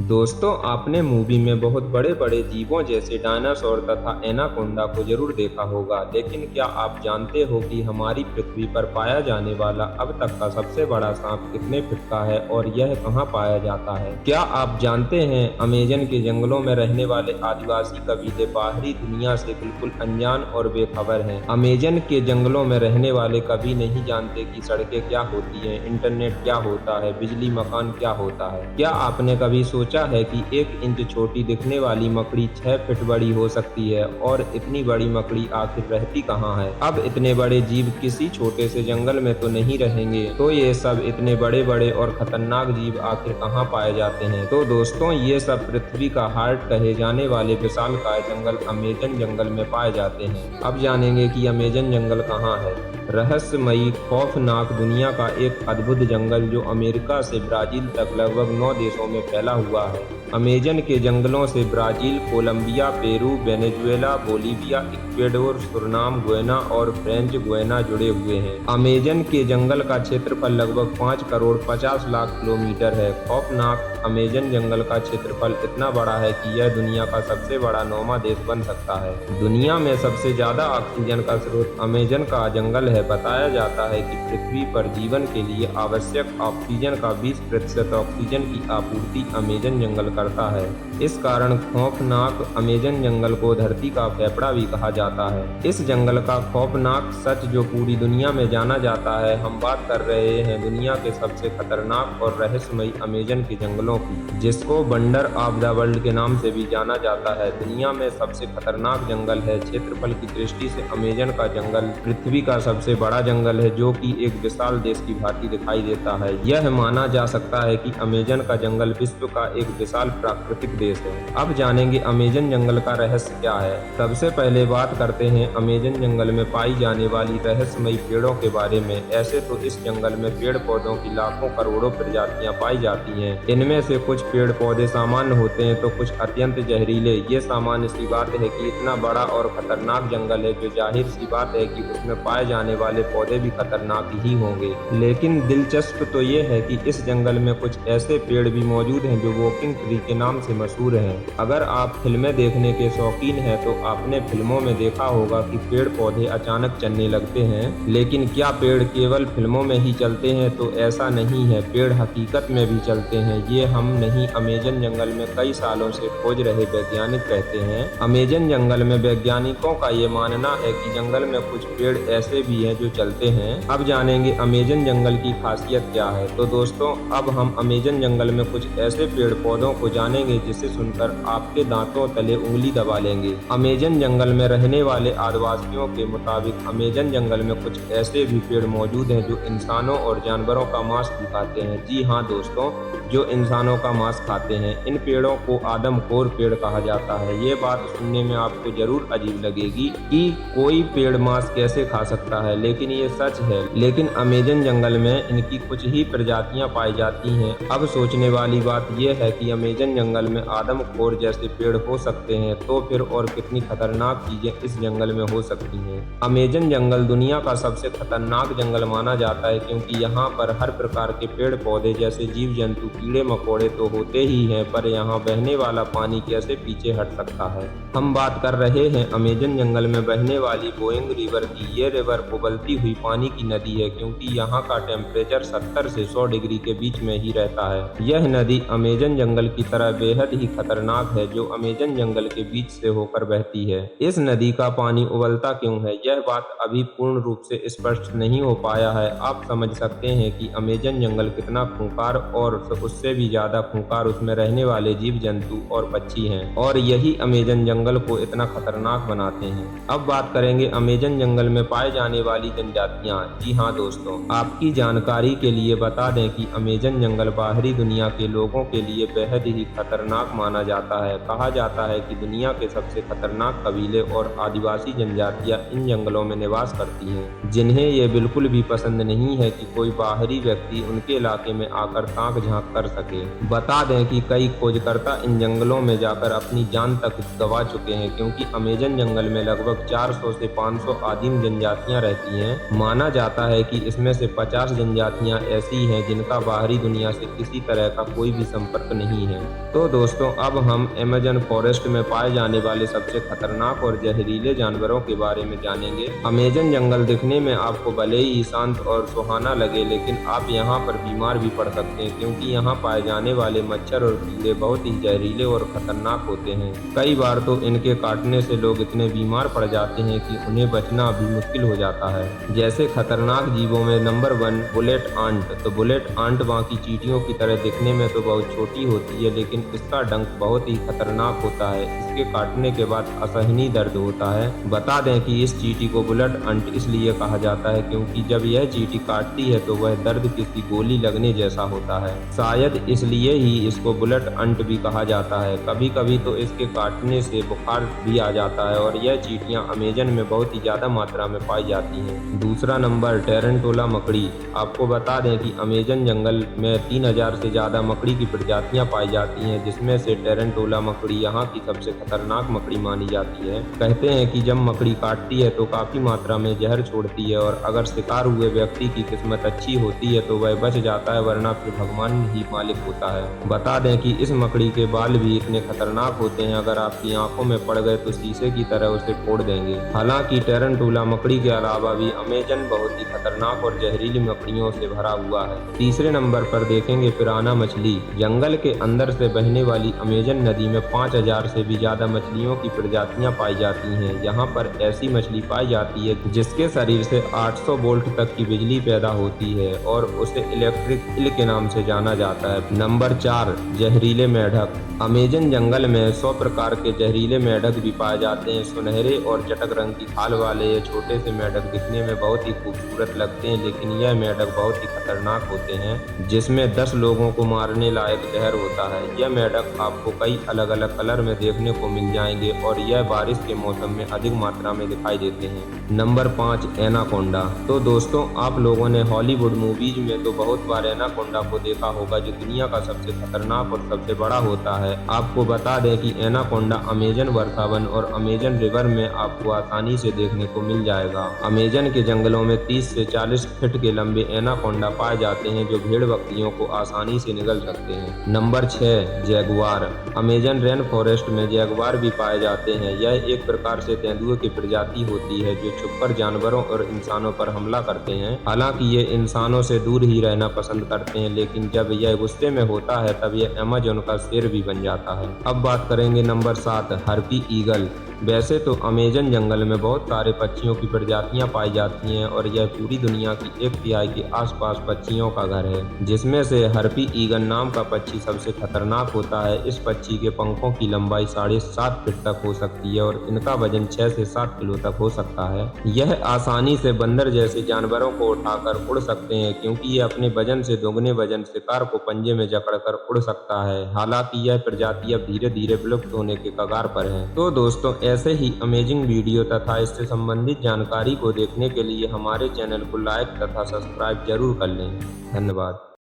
दोस्तों, आपने मूवी में बहुत बड़े-बड़े जीवों जैसे डायनासोर तथा एनाकोंडा को जरूर देखा होगा, लेकिन क्या आप जानते हो कि हमारी पृथ्वी पर पाया जाने वाला अब तक का सबसे बड़ा सांप कितने फीट का है और यह कहाँ पाया जाता है? क्या आप जानते हैं अमेज़न के जंगलों में रहने वाले आदिवासी कबीले बाहरी दुनिया से बिल्कुल अनजान और बेखबर हैं। अमेज़न के जंगलों में रहने वाले कभी नहीं जानते कि सड़कें क्या होती हैं, इंटरनेट क्या होता है, बिजली मकान क्या होता है। क्या आपने कभी सोचा है कि 1 इंच छोटी दिखने वाली मकड़ी 6 फीट बड़ी हो सकती है और इतनी बड़ी मकड़ी आखिर रहती कहाँ है? अब इतने बड़े जीव किसी छोटे से जंगल में तो नहीं रहेंगे, तो ये सब इतने बड़े-बड़े और खतरनाक जीव आखिर कहाँ पाए जाते हैं? तो दोस्तों, ये सब पृथ्वी का हार्ट कहे जाने वाले विशालकाय जंगल अमेज़न जंगल में पाए जाते हैं। अब जानेंगे कि अमेज़न जंगल कहाँ है। रहस्यमयी, खौफनाक दुनिया का एक अद्भुत जंगल जो अमेरिका से ब्राजील तक लगभग 9 देशों में फैला हुआ है। अमेज़न के जंगलों से Brazil, Colombia, Peru, Venezuela, Bolivia, Ecuador, Suriname, Guyana और फ्रेंच गुयाना जुड़े हुए हैं। अमेज़न के जंगल का क्षेत्रफल लगभग 5 करोड़ 50 लाख किलोमीटर है। खौफनाक अमेज़न जंगल का क्षेत्रफल इतना बड़ा है कि यह दुनिया का सबसे बड़ा 9वां देश बन सकता है। दुनिया में सबसे ज्यादा ऑक्सीजन का स्रोत अमेज़न का जंगल है। बताया जाता है कि पृथ्वी पर जीवन के लिए आवश्यक ऑक्सीजन का 20% ऑक्सीजन की आपूर्ति अमेज़न जंगल करता है। इस कारण खौफनाक अमेज़न जंगल को धरती का फेफड़ा भी कहा जाता है। इस जंगल का खौफनाक सच जो पूरी दुनिया में जाना जाता है। हम बात कर रहे हैं दुनिया के सबसे खतरनाक और रहस्यमयी अमेज़न के जंगलों की, जिसको वंडर ऑफ द वर्ल्ड के नाम से भी जाना जाता है। दुनिया में सबसे खतरनाक जंगल है। क्षेत्रफल की दृष्टि से अमेज़न का जंगल पृथ्वी का सबसे बड़ा जंगल है, जो कि एक विशाल देश की भांति दिखाई देता है। यह माना जा सकता है कि अमेज़न का जंगल विश्व का एक विशाल प्राकृतिक देश है। अब जानेंगे अमेज़न जंगल का रहस्य क्या है। सबसे पहले बात करते हैं अमेज़न जंगल में पाई जाने वाली रहस्यमयी पेड़ों के बारे में। ऐसे तो इस जंगल में पेड़ पौधों की लाखों करोड़ों प्रजातियां पाई जाती हैं। इनमें से कुछ पेड़ पौधे सामान्य होते हैं तो कुछ अत्यंत जहरीले। ये सामान्य सी बात है कि इतना बड़ा और खतरनाक जंगल है, जो जाहिर सी बात है कि उसमें पाए जाने वाले पौधे भी खतरनाक ही होंगे। लेकिन दिलचस्प तो ये है कि इस जंगल में कुछ ऐसे पेड़ भी मौजूद हैं जो वॉकिंग ट्री के नाम से मशहूर हैं। अगर आप फिल्में देखने के शौकीन हैं तो आपने फिल्मों में देखा होगा कि पेड़ पौधे अचानक चलने लगते हैं। लेकिन क्या पेड़ केवल फिल्मों में ही चलते हैं? तो ऐसा नहीं है, पेड़ हकीकत में भी चलते हैं। ये हम नहीं, अमेज़न जंगल में कई सालों से खोज रहे वैज्ञानिक कहते हैं। अमेज़न जंगल में वैज्ञानिकों का ये मानना है कि जंगल में कुछ पेड़ ऐसे भी हैं जो चलते हैं। अब जानेंगे अमेज़न जंगल की खासियत क्या है। तो दोस्तों, अब हम अमेज़न जंगल में कुछ ऐसे पेड़ पौधों को जानेंगे जिसे सुनकर आपके दांतों तले उंगली दबा लेंगे। अमेज़न जंगल में रहने वाले आदिवासियों के मुताबिक अमेज़न जंगल में कुछ ऐसे भी पेड़ मौजूद हैं जो इंसानों और जानवरों का मांस भी खाते हैं। जी हाँ दोस्तों, जो इंसानों का मांस खाते हैं। इन पेड़ों को आदमखोर पेड़ कहा जाता है। ये बात सुनने में आपको जरूर अजीब लगेगी कि कोई पेड़ मांस कैसे खा सकता है, लेकिन ये सच है। लेकिन अमेज़न जंगल में इनकी कुछ ही प्रजातियां पाई जाती हैं। अब सोचने वाली बात यह है कि अमेज़न जंगल में आदमखोर जैसे पेड़ हो सकते हैं, तो फिर और कितनी खतरनाक चीजें इस जंगल में हो सकती हैं। अमेज़न जंगल दुनिया का सबसे खतरनाक जंगल माना जाता है, क्योंकि यहाँ पर हर प्रकार के पेड़ पौधे जैसे जीव जंतु, कीड़े मकोड़े तो होते ही हैं, पर यहाँ बहने वाला पानी कैसे पीछे हट सकता है। हम बात कर रहे हैं अमेज़न जंगल में बहने वाली बोइंग रिवर की। ये रिवर उबलती हुई पानी की नदी है, क्योंकि यहाँ का टेम्परेचर 70 से 100 डिग्री के बीच में ही रहता है। यह नदी अमेज़न जंगल की तरह बेहद ही खतरनाक है, जो अमेज़न जंगल के बीच से होकर बहती है। इस नदी का पानी उबलता क्यों है, यह बात अभी पूर्ण रूप से स्पष्ट नहीं हो पाया है। आप समझ सकते हैं कि अमेज़न जंगल कितना खूंखार और उससे भी ज्यादा खूंखार उसमें रहने वाले जीव जंतु और पक्षी हैं, और यही अमेज़न जंगल को इतना खतरनाक बनाते हैं। अब बात करेंगे अमेज़न जंगल में पाए जाने वाली जनजातियां। जी हाँ दोस्तों, आपकी जानकारी के लिए बता दें कि अमेज़न जंगल बाहरी दुनिया के लोगों के लिए बेहद ही खतरनाक माना जाता है। कहा जाता है कि दुनिया के सबसे खतरनाक कबीले और आदिवासी जनजातियां इन जंगलों में निवास करती हैं, जिन्हें ये बिल्कुल भी पसंद नहीं है कि कोई बाहरी व्यक्ति उनके इलाके में आकर ताक झांक कर सके। बता दें कि कई खोजकर्ता इन जंगलों में जाकर अपनी जान तक गंवा चुके हैं, क्योंकि अमेज़न जंगल में लगभग 400 से 500 आदिम जनजातियां रहती हैं। माना जाता है कि इसमें से 50 जनजातियां ऐसी हैं जिनका बाहरी दुनिया से किसी तरह का कोई भी संपर्क नहीं है। तो दोस्तों, अब हम अमेज़न फॉरेस्ट में पाए जाने वाले सबसे खतरनाक और जहरीले जानवरों के बारे में जानेंगे। अमेज़न जंगल दिखने में आपको भले ही शांत और सुहाना लगे, लेकिन आप यहाँ पर बीमार भी पड़ सकते हैं, क्योंकि यहाँ पाए जाने वाले मच्छर और कीड़े बहुत ही जहरीले और खतरनाक होते हैं। कई बार तो इनके काटने से लोग इतने बीमार पड़ जाते हैं कि उन्हें बचना भी मुश्किल हो जाता है। जैसे खतरनाक जीवों में नंबर 1 बुलेट आंट। तो बुलेट आंट बाकी चींटियों की तरह दिखने में तो बहुत छोटी होती है, लेकिन इसका डंक बहुत ही खतरनाक होता है। इसके काटने के बाद असहनीय दर्द होता है। बता दें कि इस चींटी को बुलेट आंट इसलिए कहा जाता है क्योंकि जब यह चींटी काटती है तो वह दर्द किसी गोली लगने जैसा होता है। शायद इसलिए ही इसको बुलेट आंट भी कहा जाता है। कभी कभी तो इसके काटने से बुखार भी आ जाता है और यह चींटियां अमेज़न में बहुत ही ज्यादा मात्रा में पाई जाती हैं। दूसरा नंबर टेरेंटोला मकड़ी। आपको बता दें कि अमेज़न जंगल में 3000 से ज्यादा मकड़ी की प्रजातियां पाई जाती हैं, जिसमें से टेरेंटोला मकड़ी यहाँ की सबसे खतरनाक मकड़ी मानी जाती है। कहते हैं कि जब मकड़ी काटती है तो काफी मात्रा में जहर छोड़ती है और अगर शिकार हुए व्यक्ति की किस्मत अच्छी होती है तो वह बच जाता है, वरना फिर भगवान ही मालिक होता है। बता दें कि इस मकड़ी के बाल भी इतने खतरनाक होते हैं, अगर आपकी आंखों में पड़ गए तो शीशे की तरह उसे फोड़ देंगे। हालांकि टेरेंटुला मकड़ी के अलावा भी अमेज़न बहुत ही खतरनाक और जहरीली मकड़ियों से भरा हुआ है। तीसरे नंबर पर देखेंगे पिराना मछली। जंगल के अंदर से बहने वाली अमेज़न नदी में 5000 से भी ज्यादा मछलियों की प्रजातियां पाई जाती हैं। यहाँ पर ऐसी मछली पाई जाती है जिसके शरीर से 800 वोल्ट तक की बिजली पैदा होती है और उसे इलेक्ट्रिक ईल के नाम से जाना जाता है। नंबर 4 जहरीले मेढक। अमेज़न जंगल में 100 प्रकार के जहरीले मेढक भी पाए जाते हैं। सुनहरे और चटक रंग की खाल वाले ये छोटे से मेढक दिखने में बहुत ही खूबसूरत लगते हैं, लेकिन यह मेढक बहुत ही खतरनाक होते हैं, जिसमें 10 लोगों को मारने लायक जहर होता है। यह मेढक आपको कई अलग अलग कलर में देखने को मिल जाएंगे और यह बारिश के मौसम में अधिक मात्रा में दिखाई देते हैं। Number 5 anaconda. तो दोस्तों, आप लोगों ने हॉलीवुड मूवीज में तो बहुत बार एनाकोंडा को देखा होगा, जो दुनिया का सबसे खतरनाक और सबसे बड़ा होता है। आपको बता दें कि एनाकोंडा अमेज़न वर्षावन और अमेज़न रिवर में आपको आसानी से देखने को मिल जाएगा। अमेज़न के जंगलों में 30 से 40 फीट के लंबे एनाकोंडा पाए जाते हैं, जो भेड़ बकरियों को आसानी से निगल सकते हैं। Number 6 Jaguar. Amazon rain forest में जैगुआर भी पाए जाते हैं। यह एक प्रकार से तेंदुए की प्रजाति होती है जो छुपकर जानवरों और इंसानों पर हमला करते हैं। हालांकि ये इंसानों से दूर ही रहना पसंद करते हैं, लेकिन जब यह गुस्से में होता है तब यह अमेज़न का शेर भी बन जाता है। अब बात करेंगे नंबर 7 हार्पी ईगल। वैसे तो अमेज़न जंगल में बहुत सारे पक्षियों की प्रजातियां पाई जाती हैं और यह पूरी दुनिया की 1/3 के आसपास पक्षियों का घर है, जिसमें से हार्पी ईगल नाम का पक्षी सबसे खतरनाक होता है। इस पक्षी के पंखों की लंबाई 7.5 फीट तक हो सकती है और इनका वजन 6 से 7 किलो तक हो सकता है। यह आसानी से बंदर जैसे जानवरों को उठाकर उड़ सकते हैं, क्योंकि यह अपने वजन से दोगुने वजन शिकार को पंजे में जकड़कर उड़ सकता है। हालांकि यह प्रजाति अब धीरे धीरे विलुप्त होने के कगार पर है। तो दोस्तों, ऐसे ही अमेजिंग वीडियो तथा इससे संबंधित जानकारी को देखने के लिए हमारे चैनल को लाइक तथा सब्सक्राइब जरूर कर लें। धन्यवाद।